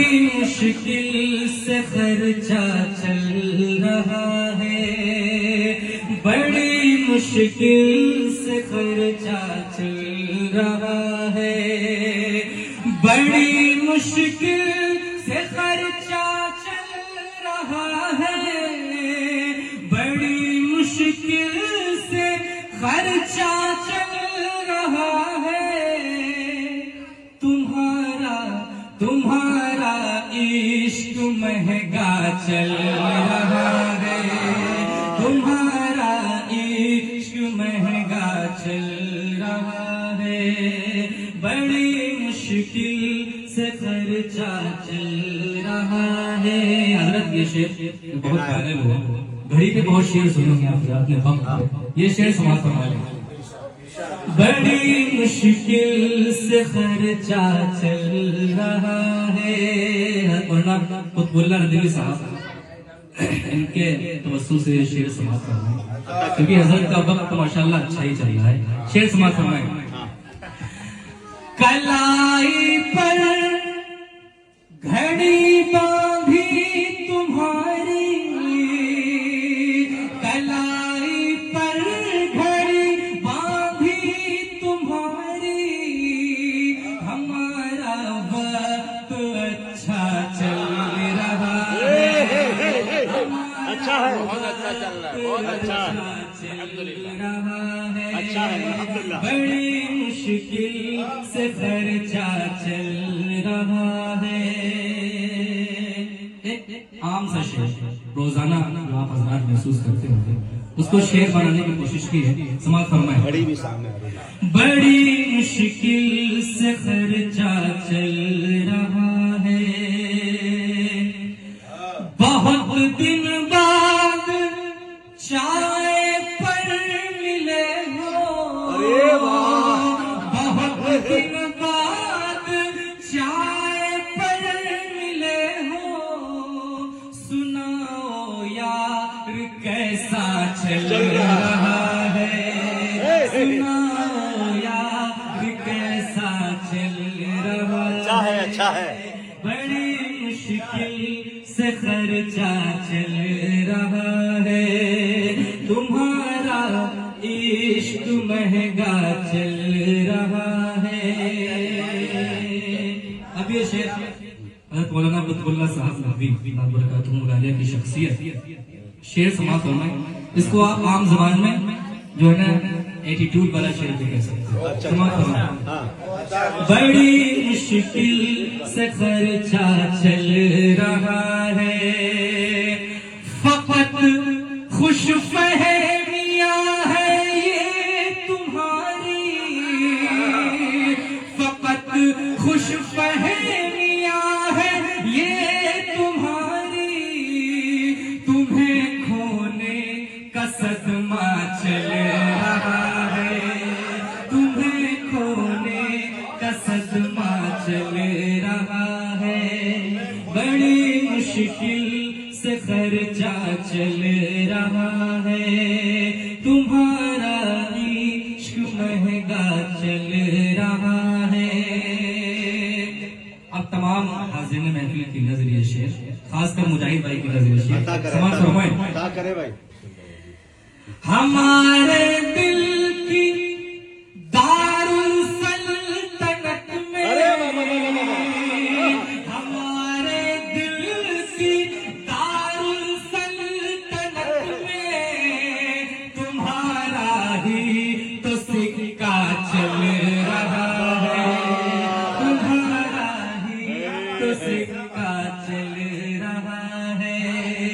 बड़ी मुश्किल से खर्चा चल रहा है, बड़ी मुश्किल से खर्चा चल रहा है, बड़ी मुश्किल से खर्चा चल रहा है, बड़ी मुश्किल से खर्चा चल रहा है। तुम्हारा इश्क महंगा चल रहा है, तुम्हारा इश्क महंगा चल रहा है, बड़ी मुश्किल से खर्चा चल रहा है। हजरत ये शेर बहुत वायरल हुआ, घड़ी पे बहुत शेर सुनेंगे आपने वक्त, ये शेर समाप्त फरमा लें। बड़ी मुश्किल से खर्चा चल रहा है। वरना कुतुबुल्लाह नदवी साहब इनके तवस्सुल से शेर समाप्त फरमाए, क्योंकि हजरत का वक्त माशाल्लाह अच्छा ही चल रहा है। शेर समाप्त फरमाए। कलाई पर घड़ी बांधी तुम्हारी, कलाई पर घड़ी बांधी तुम्हारी, हमारा वक्त अच्छा चल रहा है, अच्छा है, बहुत अच्छा चल रहा है, बहुत अच्छा चल रहा है, अच्छा है। बड़ी मुश्किल से खर्चा चल रहा है। आम सा शेर रोजाना जो आप हजरात महसूस करते होंगे, उसको शेर बनाने की कोशिश की है। समाप्त फरमाए। बड़ी भी सामने आ रही है। बड़ी मुश्किल से खर्चा चल रहा है, बहुत दिन बाद चाय पर मिले हो, अरे वाह, बहुत दिन बाद चाय पर मिले हो, सुनाओ यार कैसा चल रहा है, सुनाओ यार कैसा चल रहा है। अच्छा है, अच्छा है। बड़ी मुश्किल से खर्चा चल रहा है, तुम्हारा इश्क महंगा चल रहा है। अब ये शेर हज़रत मौलाना कुतुबुल्लाह साहब नदवी बरकातुहुमुल्लाह की शख्सियत शेर समाप्त फरमाए। इसको आप आम जबान में जो है ना एटीट्यूड वाला शेर भी कह सकते हैं। समाप्त फरमाए। बड़ी मुश्किल से खर्चा चल रहा है, फकत खुश फहमियां है ये तुम्हारी, फकत खुश फहमियां है ये तुम्हारी, तुम्हें खोने का सदमा चल रहा है, तुम्हें खोने का सदमा चल रहा है, बड़ी मुश्किल से खर्चा चल रहा है, तुम्हारा इश्क महंगा चल रहा है। अब तमाम हाज़िर महफिल की नजरिए शेर, खासकर मुजाहिद भाई की नजरिए शेर समाप्त फरमाएं। क्या करे भाई। हमारे दिल की दारुल सल्तनत में, हमारे दिल की दारुल सल्तनत में, तुम्हारा ही तो सिक्का चल रहा है, तुम्हारा ही तो सिक्का चल रहा है।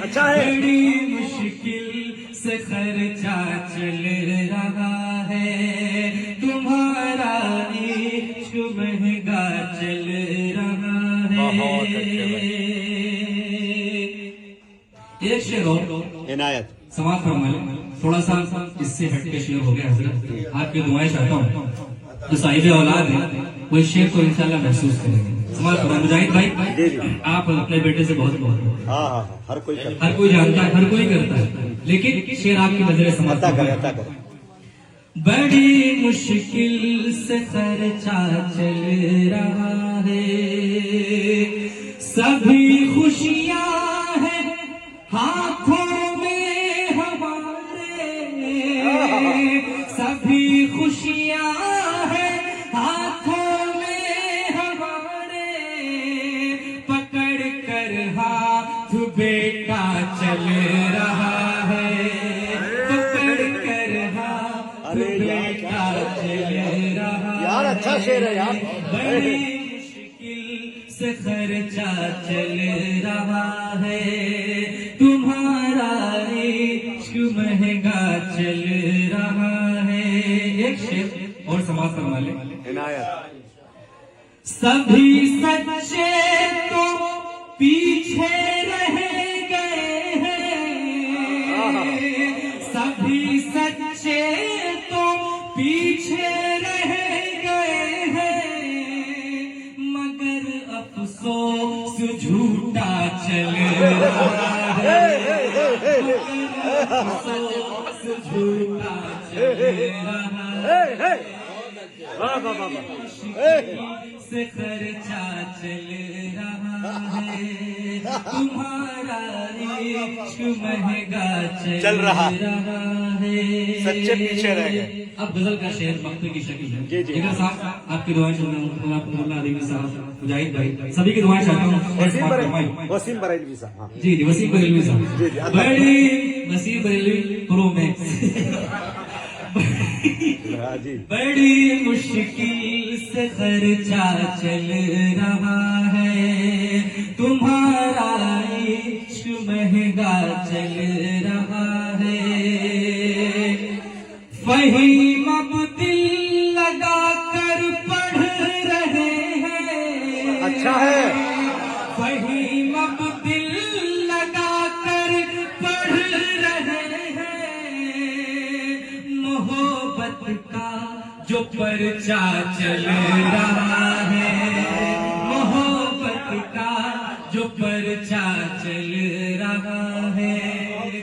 अच्छा है। बड़ी मुश्किल से खर्चा चल रहा है, तुम्हारा इश्क महंगा चल रहा है। एक शेर और इनायत समाप्त फरमा लें। थोड़ा सा इससे हटके शेर हो गया हजरत, आपकी दुआएं चाहता हूँ। जो साहिब औलाद है वो इस शेर को इंशाल्लाह महसूस करेंगे। समाप्त फरमा। मुजाहिद भाई आप अपने बेटे से बहुत बहुत हाँ हाँ हाँ, हर कोई करता हर कोई जानता है, हर कोई करता है, लेकिन शेर आपकी नजरें समझता है। बड़ी मुश्किल से खर्चा चल रहा है, सभी खुशियां हैं हाथों में हमारे, सभी खुशियां हैं हाथों में हमारे, पकड़ कर हाथ बेटा चल रहा है, पकड़ कर हाथ बेटा चल रहा है। यार अच्छा शेर है यार। बड़ी मुश्किल से खर्चा चल रहा है, तुम्हारा इश्क महंगा चल रहा है। एक शेर और समाज फरमा ले। इनायत। सभी सच्चे तो पीछे रह गए हैं, सभी सच्चे तो पीछे रह गए हैं, मगर अफसोस झूठा चल रहा है, मगर अफसोस झूठा चल रहा है। वाह वाह वाह। से खर्चा चल रहा है, तुम्हारा इश्क महंगा चल रहा है। सच्चे पीछे रह गए। अब गजल का शेर वक्त की शक्ल है। जी, जी। एक साहब आपकी दुआएं चाहता हूँ, साहब मुजाहिद भाई सभी की दुआएं चाहता हूँ। वसीम बरेलवी साहब। हाँ। जी जी, वसीम बरेलवी साहब। जी, जी। बड़ी वसीम बरेलवी प्रो मैक्स। हाँ जी। बड़ी मुश्किल से खर्चा चल रहा है, तुम्हारा इश्क महंगा चल रहा है। फहीम अब दिल लगा कर पढ़ रहे हैं। अच्छा है। फहीम अब दिल लगा कर पढ़ रहे हैं, मोहब्बत का जो पर्चा चल रहा है, मोहब्बत का जो पर्चा चल रहा है।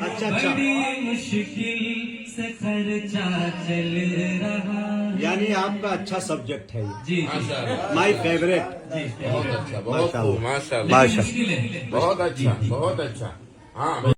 अच्छा। बड़ी मुश्किल से खर्चा चल रहा है। यानी आपका अच्छा सब्जेक्ट है ये। जी माय फेवरेट। बहुत अच्छा, बहुत खूब, माशाल्लाह। माशाल्लाह। मुश्किल है। बहुत अच्छा, बहुत अच्छा। हाँ।